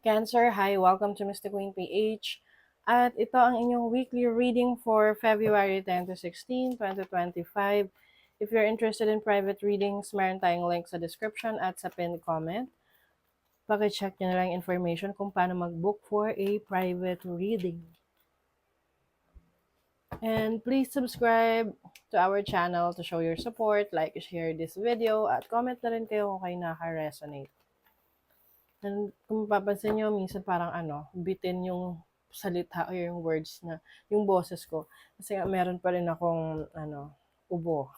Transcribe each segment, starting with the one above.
Cancer, hi, welcome to Mr. Queen PH. At ito ang inyong weekly reading for February 10 to 16, 2025. If you're interested in private readings, meron tayong link sa description at sa pinned comment. Paki-check nyo na lang information kung paano mag-book for a private reading. And please subscribe to our channel to show your support, like, share this video, at comment na rin kayo kung kayo naka-resonate. And kung mapapansin nyo, minsan parang bitin yung salita o yung words na, yung boses ko. Kasi meron pa rin akong, ubo.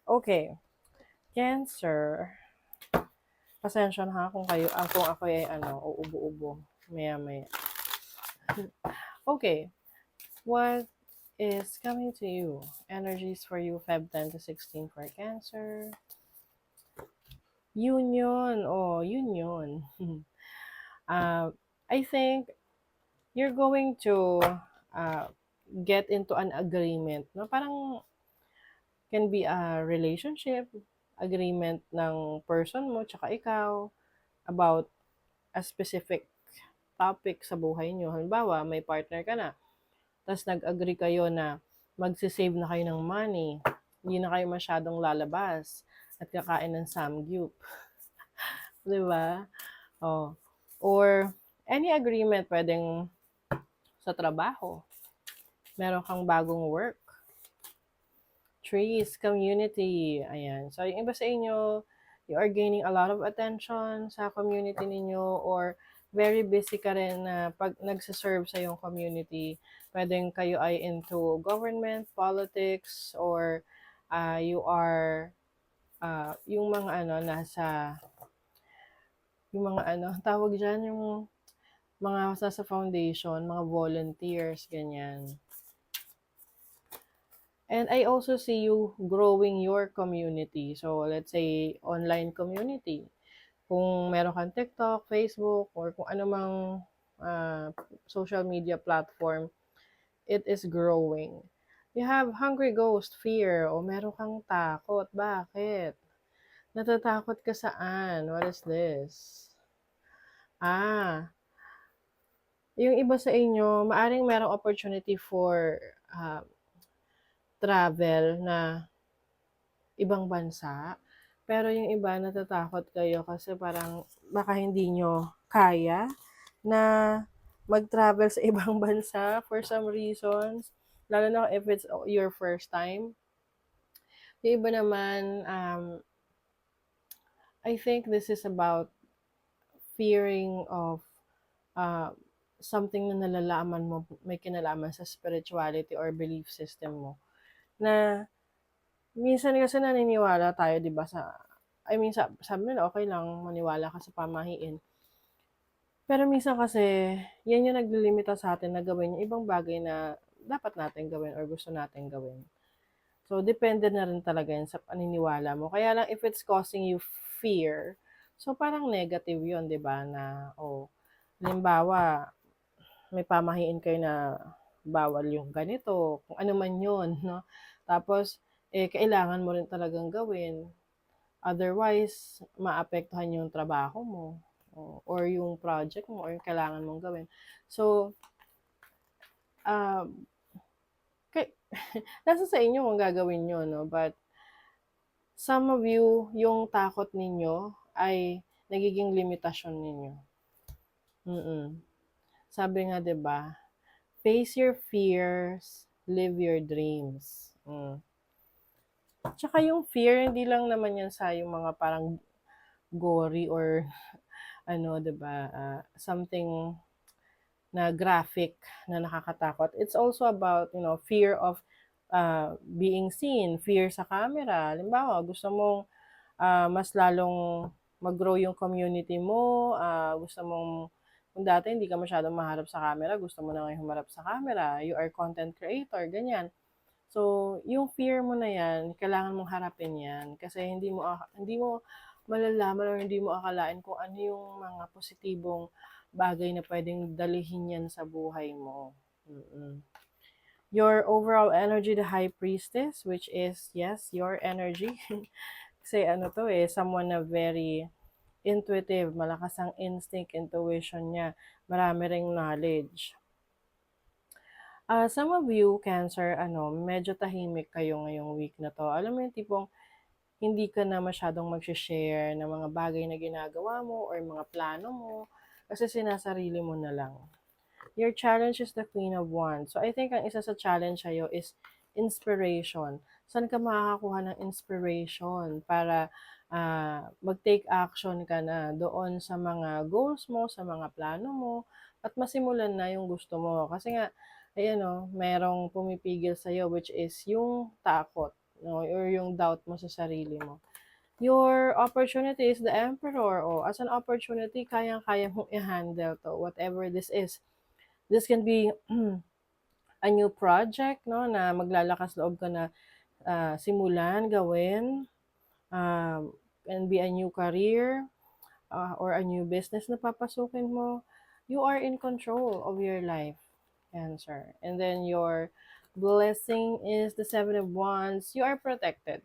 Okay. Cancer. Pasensya na ha kung kayo, kung ako ay, uubo-ubo. Maya-maya. Okay. What is coming to you? Energies for you, Feb 10 to 16 for Cancer. Union. Oh, union. I think you're going to uh, get into an agreement, no? Parang can be a relationship, agreement ng person mo tsaka ikaw about a specific topic sa buhay nyo. Halimbawa, may partner ka na, tapos nag-agree kayo na magsisave na kayo ng money, hindi na kayo masyadong lalabas at kakain ng samgyup. Di ba? Oh. Or any agreement, pwedeng sa trabaho, meron kang bagong work, trees, community, ayan. So, yung iba sa inyo, you are gaining a lot of attention sa community ninyo or very busy ka rin na pag nagsaserve sa yung community. Pwedeng kayo ay into government, politics, or you are, yung mga nasa, yung mga tawag dyan, yung mga nasa foundation, mga volunteers, ganyan. And I also see you growing your community. So, let's say, online community. Kung meron kang TikTok, Facebook, or kung anumang social media platform, it is growing. You have hungry ghost, fear, o meron kang takot. Bakit? Natatakot ka saan? What is this? Yung iba sa inyo, maaring merong opportunity for travel na ibang bansa. Pero yung iba, natatakot kayo kasi parang baka hindi nyo kaya na mag-travel sa ibang bansa for some reasons. Lalo na if it's your first time. Yung iba naman, I think this is about fearing of uh, something na nalalaman mo, may kinalaman sa spirituality or belief system mo. Na minsan kasi naniniwala tayo, 'di ba, sabi nila okay lang maniwala ka sa pamahiin. Pero minsan kasi, yan yung naglilimita sa atin na gawin yung ibang bagay na dapat natin gawin or gusto natin gawin. So, depende na rin talaga yan sa paniniwala mo. Kaya lang, if it's causing you fear, so parang negative yun, di ba? Na, halimbawa, may pamahiin kayo na bawal yung ganito, kung ano man yun, no? Tapos, kailangan mo rin talagang gawin. Otherwise, maapektuhan yung trabaho mo or yung project mo or yung kailangan mong gawin. So, um, nasa sa inyo kung gagawin nyo, no? But, some of you, yung takot ninyo ay nagiging limitasyon ninyo. Sabi nga, 'di ba? Face your fears, live your dreams. Tsaka yung fear, hindi lang naman yan sa yung mga parang gory or 'di ba? Something na graphic na nakakatakot. It's also about, fear of being seen, fear sa camera. Halimbawa, gusto mong mas lalong mag-grow yung community mo, gusto mong, kung dati hindi ka masyadong maharap sa camera, gusto mo na ngayon humarap sa camera, you are content creator, ganyan. So, yung fear mo na yan, kailangan mong harapin yan kasi hindi mo malalaman or hindi mo akalain kung ano yung mga positibong bagay na pwedeng dalihin yan sa buhay mo. Your overall energy, the High Priestess, which is, yes, your energy. Kasi someone na very intuitive, malakas ang instinct, intuition niya, marami ring knowledge. Some of you, Cancer, medyo tahimik kayo ngayong week na 'to. Alam mo yung tipong hindi ka na masyadong magse-share ng mga bagay na ginagawa mo or mga plano mo kasi sinasarili mo na lang. Your challenge is the Queen of Wands. So, I think ang isa sa challenge sa'yo is inspiration. Saan ka makakakuha ng inspiration para mag-take action ka na doon sa mga goals mo, sa mga plano mo, at masimulan na yung gusto mo. Kasi nga, ayan o, merong pumipigil sa'yo which is yung takot, no, or yung doubt mo sa sarili mo. Your opportunity is the Emperor. O, as an opportunity, kayang-kaya mong i-handle to, whatever this is. This can be a new project, no, na maglalakas loob ka na simulan, gawin. Can be a new career or a new business na papasukin mo. You are in control of your life, Cancer. And then your blessing is the Seven of Wands. You are protected.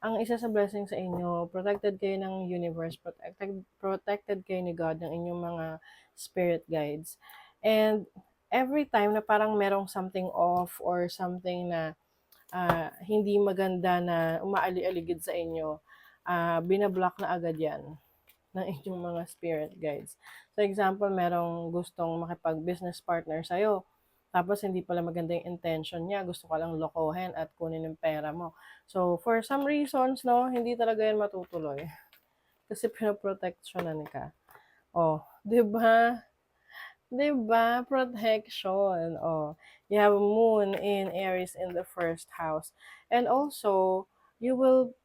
Ang isa sa blessing sa inyo, protected kayo ng universe, protected kayo ni God, ng inyong mga spirit guides. And every time na parang merong something off or something na hindi maganda na umaali-aligid sa inyo, binablock na agad yan ng inyong mga spirit guides. So example, merong gustong makipag-business partner sa'yo, tapos hindi pala maganda yung intention niya, gusto ka lang lokohin at kunin yung pera mo. So for some reasons, no, hindi talaga yan matutuloy. Kasi pinoprotectionan ka. Oh, 'di ba? 'Di ba? Protection. Oh, you have Moon in Aries in the first house. And also, you will,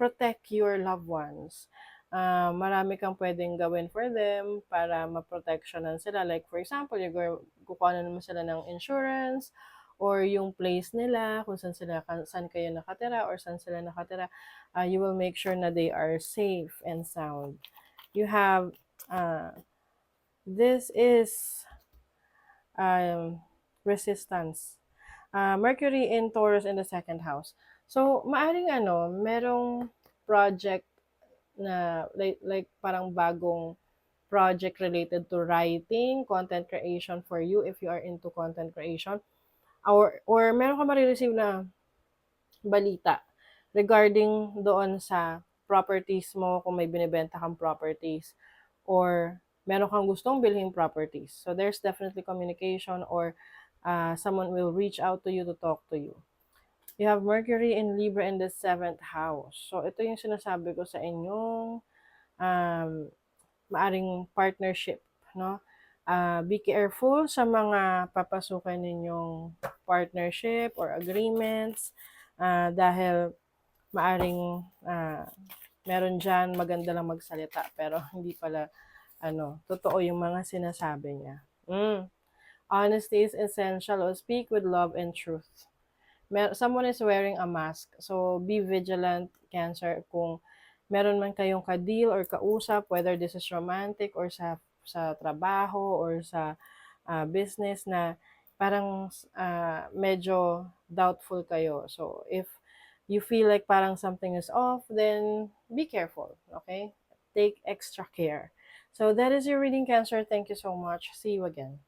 protect your loved ones. Marami kang pwedeng gawin for them para maproteksyonan sila. Like, for example, kukuha na naman sila ng insurance or yung place nila, kung saan kayo nakatira or saan sila nakatira. You will make sure na they are safe and sound. You have, this is resistance. Mercury in Taurus in the second house. So, maaring merong project na like parang bagong project related to writing, content creation for you if you are into content creation. Or meron ka marireceive na balita regarding doon sa properties mo, kung may binibenta kang properties or meron kang gustong bilhin properties. So there's definitely communication or someone will reach out to you to talk to you. You have Mercury in Libra in the 7th house. So ito yung sinasabi ko sa inyong maaring partnership, no? Be careful sa mga papasukan ninyong partnership or agreements dahil maaring meron dyan maganda lang magsalita pero hindi pala totoo yung mga sinasabi niya. Honesty is essential. Speak with love and truth. Someone is wearing a mask. So, be vigilant, Cancer, kung meron man kayong ka-deal or kausap, whether this is romantic or sa trabaho or sa business na parang medyo doubtful kayo. So, if you feel like parang something is off, then be careful, okay? Take extra care. So, that is your reading, Cancer. Thank you so much. See you again.